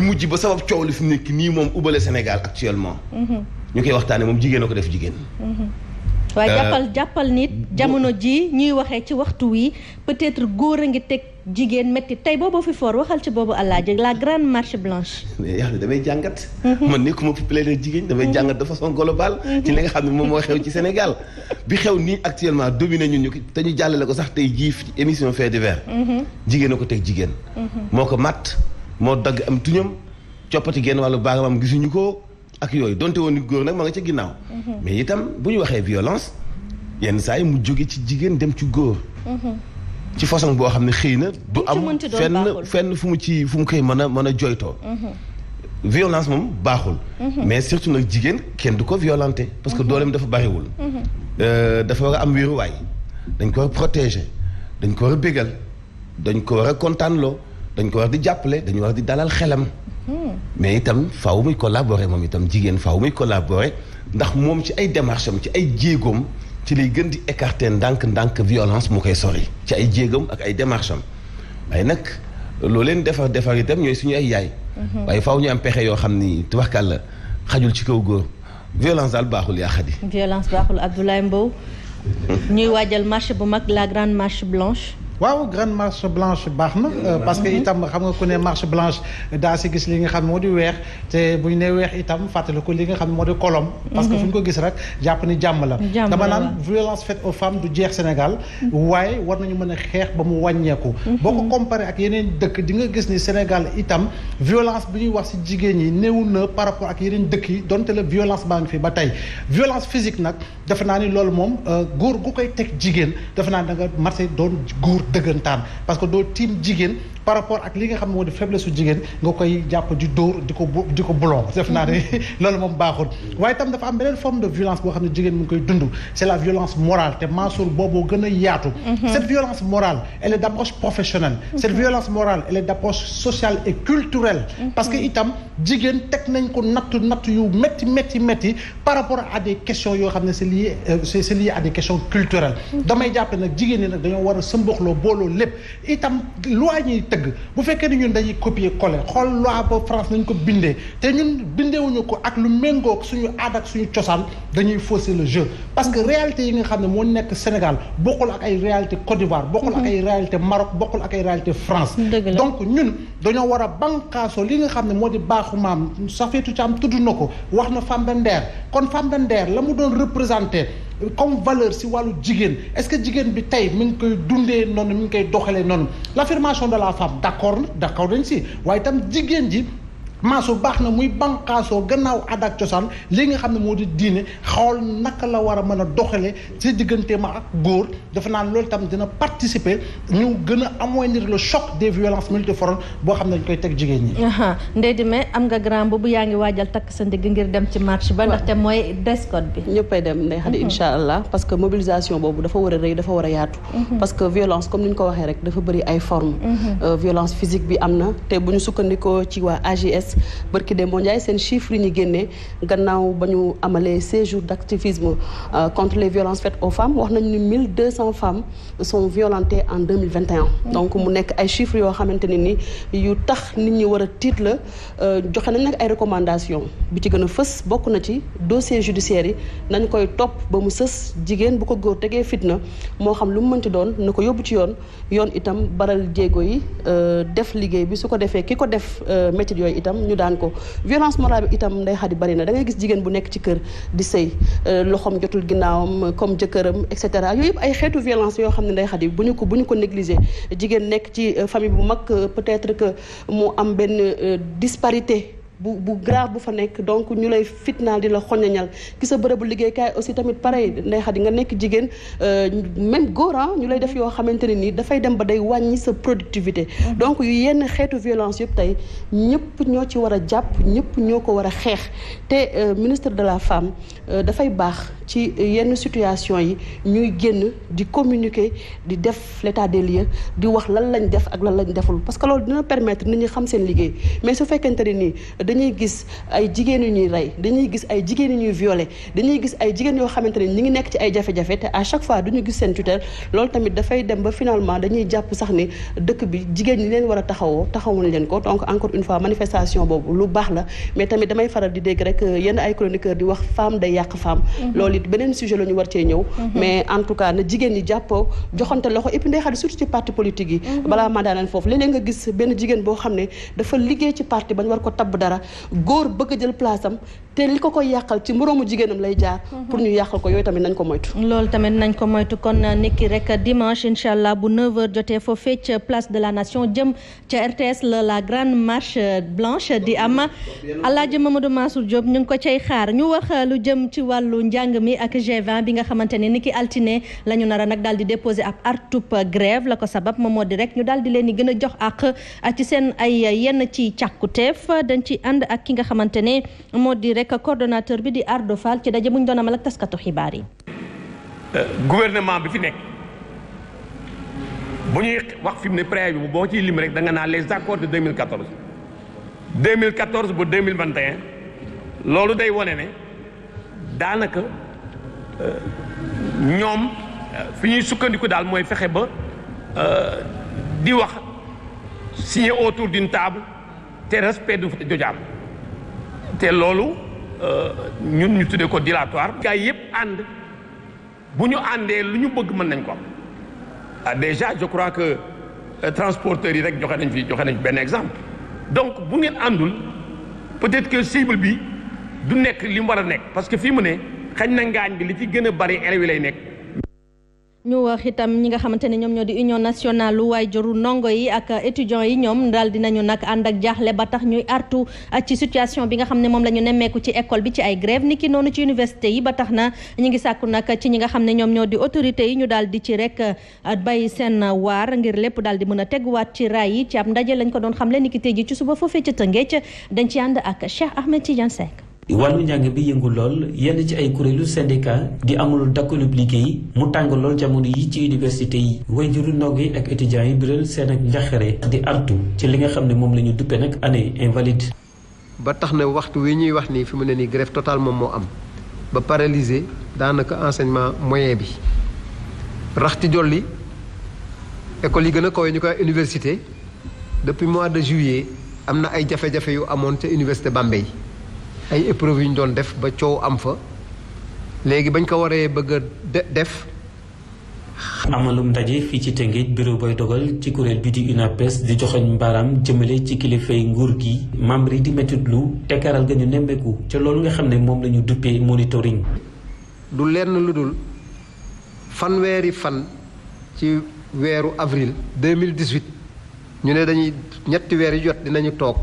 mujj ba sabab coow li fi nekk nii moom ubale Sénégal actuellement. ñu koy waxtaanee moom jigéen a ko def jigéen. waaye jàppal nit jamono ji ñuy waxee ci waxtu wi peut-être góor a ngi teg jigéen métti tey boobu fi foor waxal ci boobu Alaaji la grande marche blanche. mais yàlla damay jàngat. man nekkuma fi plaider jigéen damay jàngat de façon globale. ci li nga xam ne moom moo xew ci Sénégal. bi xew nii actuellement dominé ñun ñu te ñu jàllale ko sax tey jii ci émission fait divers. jigéen a ko teg jigéen. moo ko matt moo dagg am tuñam coppati genn wàllu baagamam gisuñu ko. ak yooyu donte woon nit góor nag ma nga ca ginnaaw. mais itam bu ñu waxee violence yenn saa yi mu jóge ci jigéen dem ci góor. ci façon boo xam ne xëy na du am fenn fu mu koy mën a joytoo. violence moom baaxul. mais surtout nag jigéen kenn du ko violenté parce que dooleem dafa bariwul. dafa war a am wéeruwaay dañ ko war a protéger dañ ko war a bégal dañ ko war a kontaanloo dañ ko war di jàppale dañu war di dalal xelam. mais itam faaw muy collaborer moom itam jigéen faaw muy collaborer ndax moom ci ay démarches am ci ay jéegoom ci lay gën di écarter ndànk violence mu koy sori ci ay jéegoom ak ay démarches am waaye nag loo leen defar itam ñooy suñu ay yaay. waaye faaw ñu am pexe yoo xam ni tubaarkàlla xajul ci kaw góor violence daal baaxul yaa xadi. violence baaxul Abdoulaye Mbow. ñuy waajal marche bu mag la grande marche blanche. waaw grande marche blanche baax na parce que itam xam nga ku ne marche blanche daa si gis li nga xam moo di weex te bu ñu nee weex itam fàttali ko li nga xam moo di kolom parce que fu ñu ko gis rek jàpp ni jàmm la dama naan violence faite aux femmes du jeex Sénégal waaye war nañu mën a xeex ba mu wàññeeku boo ko comparé ak yeneen dëkk di nga gis ni Sénégal itam violence bi ñuy wax si jigéen ñi néew na par rapport ak yeneen dëkk yi donte la violence baa ngi fi ba tey violence physique nag defe naa ni loolu moom góor gu koy teg jigéen defe naa da nga marché doon góor dëggantaan parce que doo tiim jigéen par rapport ak li nga xam ne moo di faiblesse su jigéen nga koy jàpp di dóor di ko bulon def naa ne loolu moom baaxul waaye itam dafa am beneen forme de violence boo xam ne jigéen mu ngi koy dund c'est la violence morale te Mansour booboo gën a yaatu cette violence morale elle est d'approche professionnelle cette violence morale elle est d'approche sociale et culturelle parce que itam jigéen teg nañ ko nattu yu métti par rapport à des questions yoo xam ne c'est lié à des questions culturelles damay jàppe nag jigéen ñi nag dañoo war a sëmbaxloo booloo lépp itam loi ñuy tëgg bu fekkee ni ñun dañuy copier coller xool loi ba France nañ ko bindee te ñun bindeewuñu ko ak lu méngoog suñu aada ak suñu cosaan dañuy fausser le jeu parce que réalité yi nga xam ne moo nekk Sénégal bokkul ak ay réalité Côte d'Ivoire bokkul ak ay réalité Maroc bokkul ak ay réalité France donc ñun dañoo war a banqaasoo li nga xam ne moo di baaxu maam Safiatou Thiam tudd na ko wax na Famba Nder kon Famba Nder la mu doon représenter comme valeur si wàllu jigéen est-ce que jigéen bi tey mi ngi koy dundee noonu mi ngi koy doxalee noonu l'affirmation de la femme d'accord dañ si waaye itam jigéen ji maasu baax na muy banqaasoo gannaaw aada ak cosaan li nga xam ne moo di diine xool naka la war a mën a doxalee ci digganteem ak góor dafa naan loolu itam dina participer ñu gën a amoindrir le choc des violences multiformes boo xam ne dañ koy teg jigéen ñi. Ndeye Dime am nga grand boobu yaa ngi waajal takk sa ndigg ngir dem ci marche ba ndaxte mooy dress code bi. ñëppay dem Ndeye Khady incha allah parce que mobilisation boobu dafa war a rëy dafa war a yaatu. parce que violence comme ni ñu ko waxee rek dafa bëri ay formes. violence physique bi am na te bu ñu sukkandikoo ci waa AGS. barki de Ndiaye seen chiffres yi ñu génnee gannaaw ba ñu amalee 16 jours d'activisme contre les violences faites aux femmes wax nañu ni 1200 femmes sont violentées en 2021. donc mu nekk ay chiffres yoo xamante ne ni yu tax nit ñi war a tiit la joxe nañ nag ay recommandations bi ci gën a fës bokk na ci dossier judiciaire yi nañ koy topp ba mu sës jigéen bu ko góor tegee fitna moo xam lu mu mënti doon na ko yóbbu ci yoon itam baral jéego yi def liggéey bi su ko defee ki ko def métier yooyu itam ñu daan ko violence morale bi itam Ndeye Khady bari na da ngay gis jigéen bu nekk ci kër di sëy loxoom jotul ginnaawam comme jëkkëram et cetera yooyu yëpp ay xeetu violence yoo xam ne Ndeye Khady bu ñu ko négliger jigéen nekk ci famille bu mag peut-être que mu am benn disparité bu grave bu fa nekk donc ñu lay fitnaal di la xoñañal ki sa bërëbu liggéeykaay aussi tamit pareil Ndeye Khady nga nekk jigéen même góor ñu lay def yoo xamante ne nii dafay dem ba day wàññi sa productivité donc yu yenn xeetu violence yëpp tey ñëpp ñoo ci war a jàpp ñëpp ñoo ko war a xeex te ministre de la femme dafay baax ci yenn situation yi ñuy génn di communiquer di def l'état des lieux di wax lan lañ def ak lan lañ deful parce que loolu dina permettre nit ñi xam seen liggéey mais su fekkente ne nii dañuy gis ay jigéen yu ñuy rey dañuy gis ay jigéen yu ñuy violer dañuy gis ay jigéen yoo xamante ne ñi ngi nekk ci ay jafe-jafe te à chaque fois duñu gis seen tutelle loolu tamit dafay dem ba finalement dañuy jàpp sax ni dëkk bi jigéen ñi leen war a taxawuñ leen ko donc encore une fois manifestation boobu lu baax la mais tamit damay faral di dégg rek yenn ay chroniqueur di wax femme day yàq femme loolu it beneen sujet la ñu war cee ñëw mais en tout cas na jigéen ñi jàppoo joxante loxo et puis ndey xadi surtout ci parti politique yi balaa maa daaneel foofu léeg-léeg nga gis benn jigéen boo xam ne dafa liggéey ci parti bañ war ko tabb dara góor bëgg a jël place am te li ko koy yàqal ci moroomu jigéenam lay jaar pour ñu yàqal ko yooyu tamit nañ ko moytu loolu tamit nañ ko moytu kon niki rek dimanche incha allah bu 9h jotee foofee ca place de la nation jëm ca RTS la grande marche blanche di am Alaaji Mamadou Mansour Diop ñu ngi ko cay xaar ñu wax lu jëm ci wàllu njàng mi ak G20 bi nga xamante ne niki altine la ñu nar a nag daal di déposer ab artub grève la ko sabab moom moo di rek ñu daal di leen di gën a jox ak ci seen ay yenn ci càkkuteef dañ ci ànd ak ki nga xamante ne moo di rek coordonnateur bi di Ardo Fall ci daje bu ñu doon amal ak taskatu xibaar yi. gouvernement bi fi nekk bu ñuy wax fi mu ne préavis bi boo ciy lim rek da nga naan les accords de 2014 ba 2021 loolu day wone ne daanaka ñoom fi ñuy sukkandiku daal mooy fexe ba di wax signer autour d'une table te respect du jojaam te loolu ñun ñu tuddee ko dilatoire. gars yëpp ànd bu ñu àndee lu ñu bëgg mën nañ ko am déjà je crois que transporteurs yi rek joxe nañ fi benn exemple donc bu ngeen àndul peut-être que cible bi du nekk li mu war a nekk parce que fii mu ne xañ na ngaañ bi li ci gën a bari élèves yi lay nekk. ñu wax itam ñi nga xamante ne ñoom ñoo di union nationale lu waajuru ndongo yi ak étudiants yi ñoom daal dinañu nag ànd ak jaaxle ba tax ñuy artu ci situation bi nga xam ne moom la ñu nemmeeku ci école bi ci ay grève niki noonu ci université yi ba tax na ñu ngi sàkku nag ci ñi nga xam ne ñoom ñoo di autorités yi ñu daal di ci rek bay seen waar ngir lépp daal di mën a teguwaat ci raay yi ci ab ndaje lañ ko doon xamle niki tey ji ci suba foofee ca Tëngéej dañ ci ànd ak Cheikh Ahmed Tidiane Seck. wàllu njàng bi yëngu lool yenn ci ay kuréelu syndicat di amul dakkalub liggéey mu tàng lool jamono yi ci université yi waajuru ndongo yi ak étudiants yi biral seen ak njaxare di artu ci li nga xam ne moom la ñu duppe nag année invalide. ba tax na waxtu wi ñuy wax nii fi mu ne nii grève totale moom moo am ba paralyser daanaka enseignement moyen bi rax ci jolli école yi gën a kawe ñu koy université depuis mois de juillet am na ay jafe-jafe yu amoon ca université Bambey. ay épreuves yu ñu doon def ba coow am fa léegi bañ ko waree bëgg a def. amalum ndaje fii ci Tëngéej bureau booy dogal ci kuréel bi di UNAPES di joxoñ mbaaraam jëmale ci kilifay nguur gi membre yi di mettitlu tekkaral ga ñu nemmeeku ca loolu nga xam ne moom la ñu duppee monitoring. du lenn lu dul fanweeri fan ci weeru avril 2018 ñu ne dañuy ñetti weer yi jot dinañu toog.